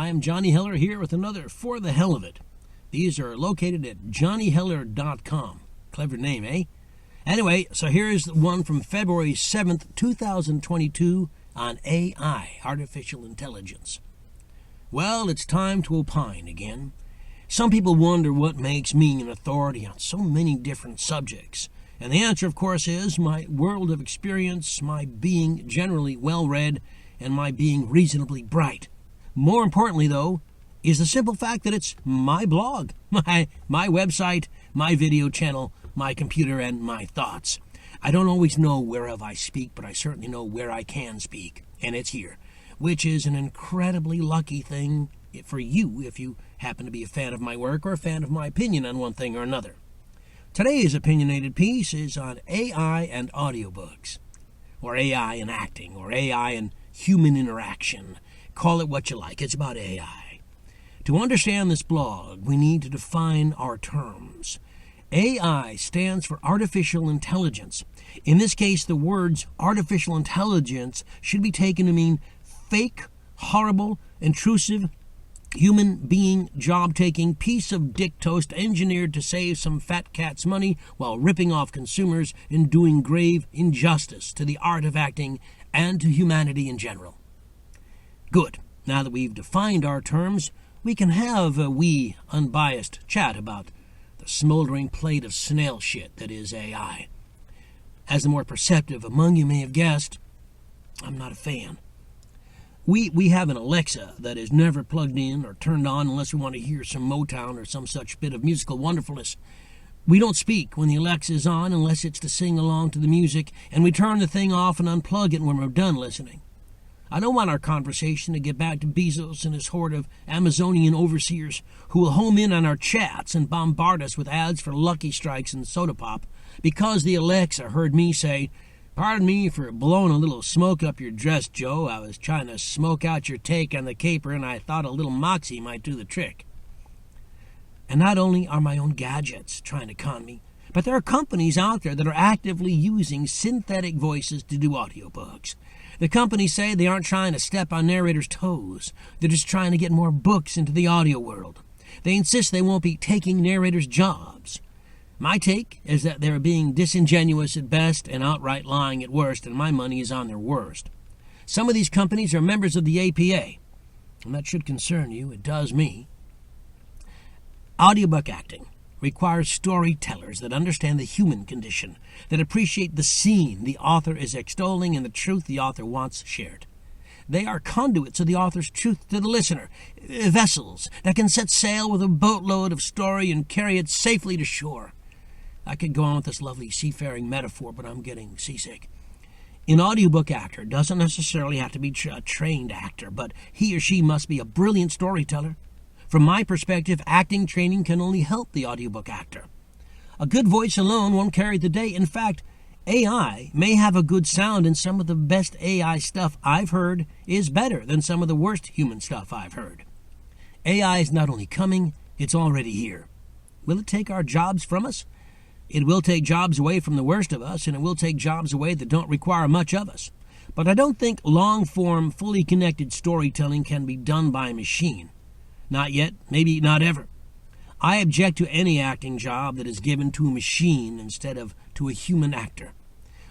I'm Johnny Heller here with another For the Hell of It. These are located at johnnyheller.com. Clever name, eh? Anyway, so here's one from February 7th, 2022 on AI, artificial intelligence. Well, it's time to opine again. Some people wonder what makes me an authority on so many different subjects. And the answer, of course, is my world of experience, my being generally well-read, and my being reasonably bright. More importantly, though, is the simple fact that it's my blog, my website, my video channel, my computer, and my thoughts. I don't always know whereof I speak, but I certainly know where I can speak, and it's here, which is an incredibly lucky thing for you if you happen to be a fan of my work or a fan of my opinion on one thing or another. Today's opinionated piece is on AI and audiobooks, or AI and acting, or AI and human interaction. Call it what you like. It's about AI. To understand this blog, we need to define our terms. AI stands for artificial intelligence. In this case, the words artificial intelligence should be taken to mean fake, horrible, intrusive, human being, job-taking, piece of dick toast engineered to save some fat cat's money while ripping off consumers and doing grave injustice to the art of acting and to humanity in general. Good. Now that we've defined our terms, we can have a wee, unbiased chat about the smoldering plate of snail shit that is AI. As the more perceptive among you may have guessed, I'm not a fan. We have an Alexa that is never plugged in or turned on unless we want to hear some Motown or some such bit of musical wonderfulness. We don't speak when the Alexa is on unless it's to sing along to the music, and we turn the thing off and unplug it when we're done listening. I don't want our conversation to get back to Bezos and his horde of Amazonian overseers who will home in on our chats and bombard us with ads for Lucky Strikes and Soda Pop because the Alexa heard me say, "Pardon me for blowing a little smoke up your dress, Joe. I was trying to smoke out your take on the caper, and I thought a little moxie might do the trick." And not only are my own gadgets trying to con me, but there are companies out there that are actively using synthetic voices to do audiobooks. The companies say they aren't trying to step on narrators' toes. They're just trying to get more books into the audio world. They insist they won't be taking narrators' jobs. My take is that they're being disingenuous at best and outright lying at worst, and my money is on their worst. Some of these companies are members of the APA, and that should concern you. It does me. Audiobook acting requires storytellers that understand the human condition, that appreciate the scene the author is extolling and the truth the author wants shared. They are conduits of the author's truth to the listener, vessels that can set sail with a boatload of story and carry it safely to shore. I could go on with this lovely seafaring metaphor, but I'm getting seasick. An audiobook actor doesn't necessarily have to be a trained actor, but he or she must be a brilliant storyteller. From my perspective, acting training can only help the audiobook actor. A good voice alone won't carry the day. In fact, AI may have a good sound, and some of the best AI stuff I've heard is better than some of the worst human stuff I've heard. AI is not only coming, it's already here. Will it take our jobs from us? It will take jobs away from the worst of us, and it will take jobs away that don't require much of us. But I don't think long-form, fully connected storytelling can be done by a machine. Not yet, maybe not ever. I object to any acting job that is given to a machine instead of to a human actor.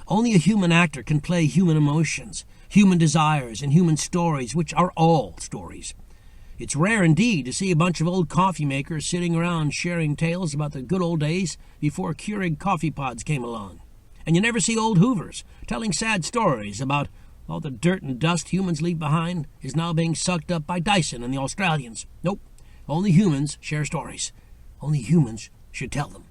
Only a human actor can play human emotions, human desires, and human stories, which are all stories. It's rare indeed to see a bunch of old coffee makers sitting around sharing tales about the good old days before Keurig coffee pods came along. And you never see old Hoovers telling sad stories about all the dirt and dust humans leave behind is now being sucked up by Dyson and the Australians. Nope, only humans share stories. Only humans should tell them.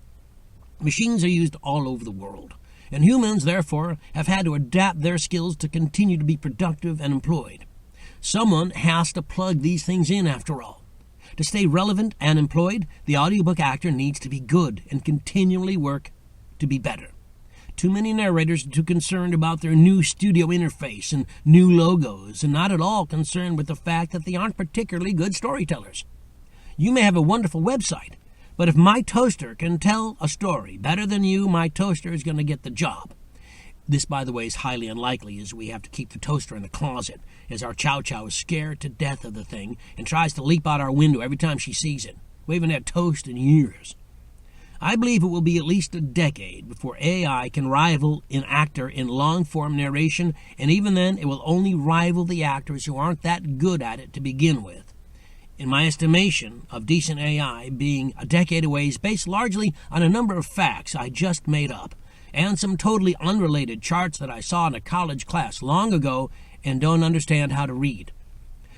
Machines are used all over the world, and humans, therefore, have had to adapt their skills to continue to be productive and employed. Someone has to plug these things in, after all. To stay relevant and employed, the audiobook actor needs to be good and continually work to be better. Too many narrators are too concerned about their new studio interface and new logos, and not at all concerned with the fact that they aren't particularly good storytellers. You may have a wonderful website, but if my toaster can tell a story better than you, my toaster is going to get the job. This, by the way, is highly unlikely, as we have to keep the toaster in the closet, as our chow chow is scared to death of the thing and tries to leap out our window every time she sees it. We haven't had toast in years. I believe it will be at least a decade before AI can rival an actor in long-form narration, and even then it will only rival the actors who aren't that good at it to begin with. In my estimation of decent AI being a decade away is based largely on a number of facts I just made up, and some totally unrelated charts that I saw in a college class long ago and don't understand how to read.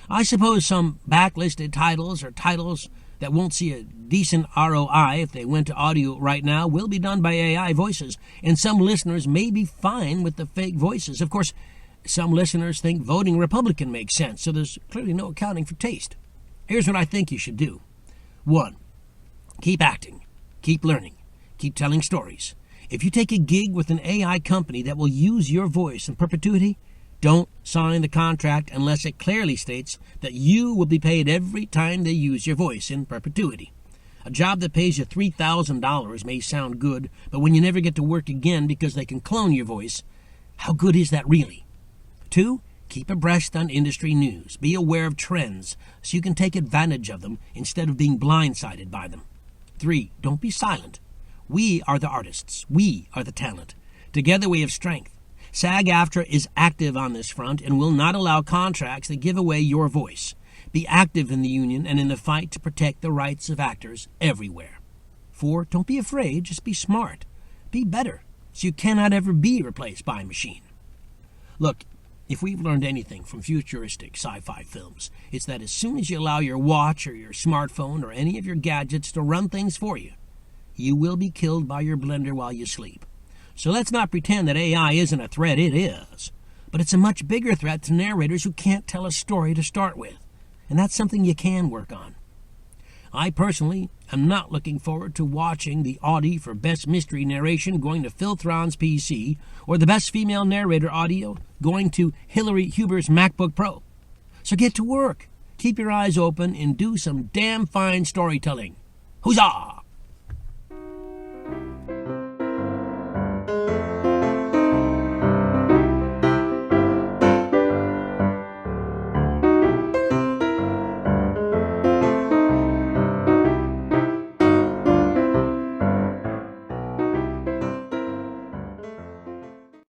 I suppose some backlisted titles or titles that won't see a decent ROI if they went to audio right now will be done by AI voices, and some listeners may be fine with the fake voices. Of course, some listeners think voting Republican makes sense, so there's clearly no accounting for taste. Here's what I think you should do. 1. Keep acting. Keep learning. Keep telling stories. If you take a gig with an AI company that will use your voice in perpetuity, don't sign the contract unless it clearly states that you will be paid every time they use your voice in perpetuity. A job that pays you $3,000 may sound good, but when you never get to work again because they can clone your voice, how good is that really? 2. Keep abreast on industry news. Be aware of trends so you can take advantage of them instead of being blindsided by them. 3. Don't be silent. We are the artists. We are the talent. Together we have strength. SAG-AFTRA is active on this front and will not allow contracts that give away your voice. Be active in the union and in the fight to protect the rights of actors everywhere. 4. Don't be afraid, just be smart. Be better, so you cannot ever be replaced by a machine. Look, if we've learned anything from futuristic sci-fi films, it's that as soon as you allow your watch or your smartphone or any of your gadgets to run things for you, you will be killed by your blender while you sleep. So let's not pretend that AI isn't a threat. It is. But it's a much bigger threat to narrators who can't tell a story to start with. And that's something you can work on. I personally am not looking forward to watching the Audie for Best Mystery Narration going to Phil Thron's PC, or the Best Female Narrator Audio going to Hillary Huber's MacBook Pro. So get to work. Keep your eyes open and do some damn fine storytelling. Huzzah!